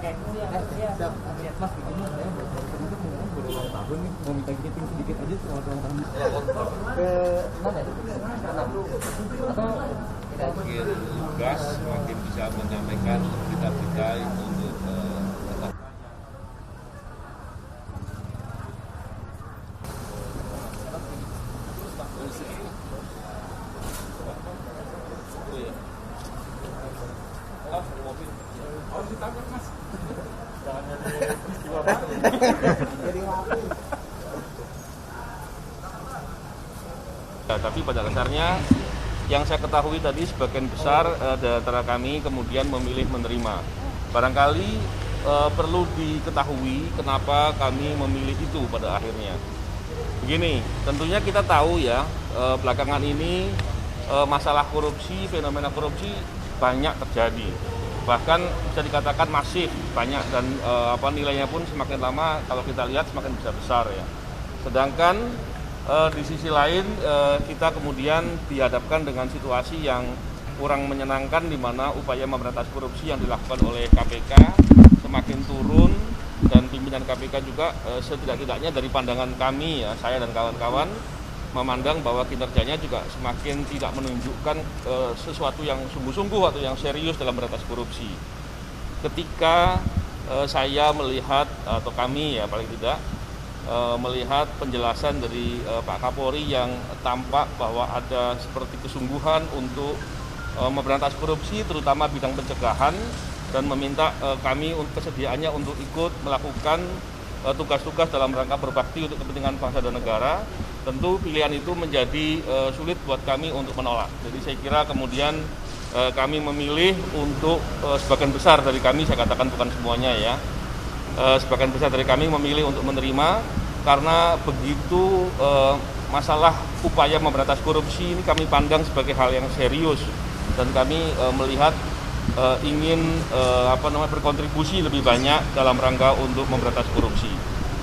Mas, ini saya untuk berulang tahun nih, mau minta giting sedikit aja soal ulang tahun. Ke mana ya? Atau makin lugas, makin bisa menyampaikan berita-berita untuk tetap. Ya, tapi pada dasarnya yang saya ketahui tadi sebagian besar di antara kami kemudian memilih menerima. Barangkali perlu diketahui kenapa kami memilih itu pada akhirnya. Begini, tentunya kita tahu ya belakangan ini masalah korupsi, fenomena korupsi banyak terjadi. Bahkan bisa dikatakan masif banyak dan nilainya pun semakin lama kalau kita lihat semakin besar ya. Sedangkan di sisi lain kita kemudian dihadapkan dengan situasi yang kurang menyenangkan di mana upaya memberantas korupsi yang dilakukan oleh KPK semakin turun dan pimpinan KPK juga setidak-tidaknya dari pandangan kami ya, saya dan kawan-kawan memandang bahwa kinerjanya juga semakin tidak menunjukkan sesuatu yang sungguh-sungguh atau yang serius dalam memberantas korupsi. Ketika saya melihat atau kami ya paling tidak melihat penjelasan dari Pak Kapolri yang tampak bahwa ada seperti kesungguhan untuk memberantas korupsi terutama bidang pencegahan dan meminta kami kesediaannya untuk ikut melakukan tugas-tugas dalam rangka berbakti untuk kepentingan bangsa dan negara. Tentu pilihan itu menjadi sulit buat kami untuk menolak. Jadi saya kira kemudian kami memilih untuk sebagian besar dari kami, saya katakan bukan semuanya ya, sebagian besar dari kami memilih untuk menerima karena begitu masalah upaya memberantas korupsi ini kami pandang sebagai hal yang serius dan kami melihat ingin berkontribusi lebih banyak dalam rangka untuk memberantas korupsi.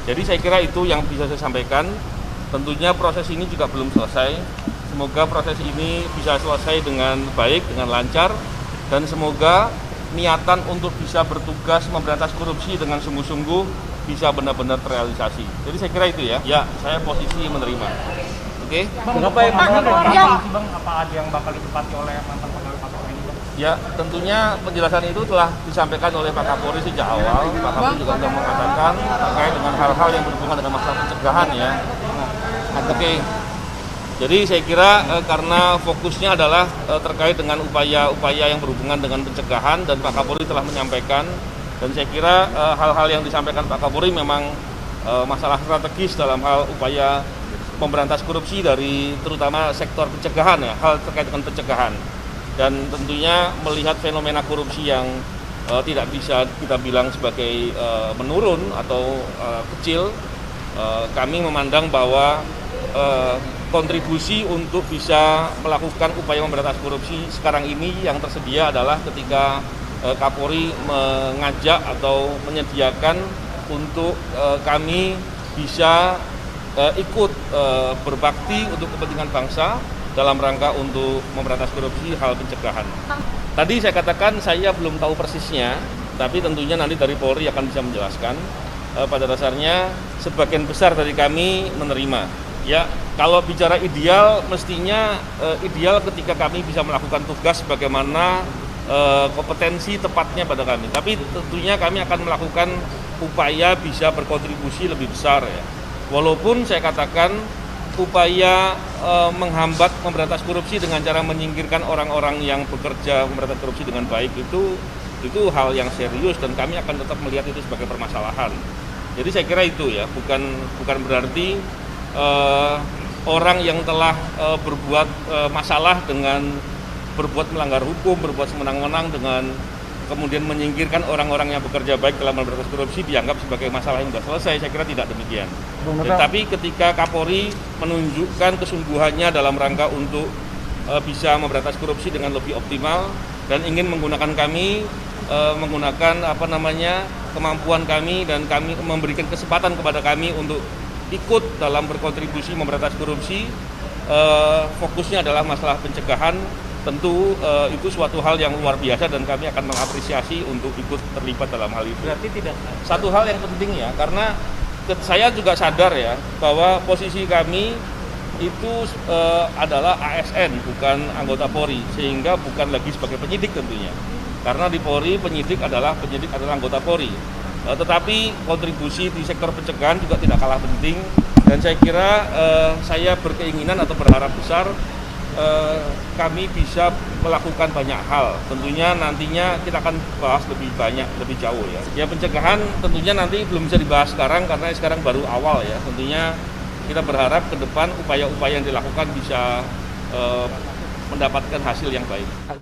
Jadi saya kira itu yang bisa saya sampaikan. Tentunya proses ini juga belum selesai. Semoga proses ini bisa selesai dengan baik, dengan lancar dan semoga niatan untuk bisa bertugas memberantas korupsi dengan sungguh-sungguh bisa benar-benar terrealisasi. Jadi saya kira itu ya. Ya, saya posisi menerima. Oke. Bang, apa yang apa ada yang bakal ditepati oleh mantan pegawai KPK ini, Bang? Ya, tentunya penjelasan itu telah disampaikan oleh Pak Kapolri sejak awal. Pak Kapolri juga sudah mengatakan terkait dengan hal-hal yang berhubungan dengan masalah pencegahan ya. Oke. Jadi saya kira karena fokusnya adalah terkait dengan upaya-upaya yang berhubungan dengan pencegahan dan Pak Kapolri telah menyampaikan dan saya kira hal-hal yang disampaikan Pak Kapolri memang masalah strategis dalam hal upaya memberantas korupsi dari terutama sektor pencegahan ya, hal terkait dengan pencegahan. Dan tentunya melihat fenomena korupsi yang tidak bisa kita bilang sebagai menurun atau kecil, kami memandang bahwa kontribusi untuk bisa melakukan upaya memberantas korupsi sekarang ini yang tersedia adalah ketika Kapolri mengajak atau menyediakan untuk kami bisa ikut berbakti untuk kepentingan bangsa dalam rangka untuk memberantas korupsi hal pencegahan. Tadi saya katakan saya belum tahu persisnya, tapi tentunya nanti dari Polri akan bisa menjelaskan. Pada dasarnya sebagian besar dari kami menerima. Ya, kalau bicara ideal, mestinya ideal ketika kami bisa melakukan tugas bagaimana kompetensi tepatnya pada kami. Tapi tentunya kami akan melakukan upaya bisa berkontribusi lebih besar ya. Walaupun saya katakan upaya menghambat memberantas korupsi dengan cara menyingkirkan orang-orang yang bekerja memberantas korupsi dengan baik itu hal yang serius dan kami akan tetap melihat itu sebagai permasalahan. Jadi saya kira itu ya, bukan berarti orang yang telah berbuat masalah dengan berbuat melanggar hukum, berbuat semenang-menang dengan kemudian menyingkirkan orang-orang yang bekerja baik dalam memberantas korupsi dianggap sebagai masalah yang sudah selesai. Saya kira tidak demikian. Tapi ketika Kapolri menunjukkan kesungguhannya dalam rangka untuk bisa memberantas korupsi dengan lebih optimal dan ingin menggunakan kami, menggunakan kemampuan kami dan kami memberikan kesempatan kepada kami untuk ikut dalam berkontribusi memberantas korupsi, fokusnya adalah masalah pencegahan tentu itu suatu hal yang luar biasa dan kami akan mengapresiasi untuk ikut terlibat dalam hal itu. Berarti tidak. Satu hal yang penting ya, karena saya juga sadar ya bahwa posisi kami itu adalah ASN bukan anggota Polri, sehingga bukan lagi sebagai penyidik tentunya. Karena di Polri penyidik adalah anggota Polri. Tetapi kontribusi di sektor pencegahan juga tidak kalah penting, dan saya kira saya berkeinginan atau berharap besar kami bisa melakukan banyak hal. Tentunya nantinya kita akan bahas lebih banyak, lebih jauh ya. Ya pencegahan tentunya nanti belum bisa dibahas sekarang karena sekarang baru awal ya. Tentunya kita berharap ke depan upaya-upaya yang dilakukan bisa mendapatkan hasil yang baik.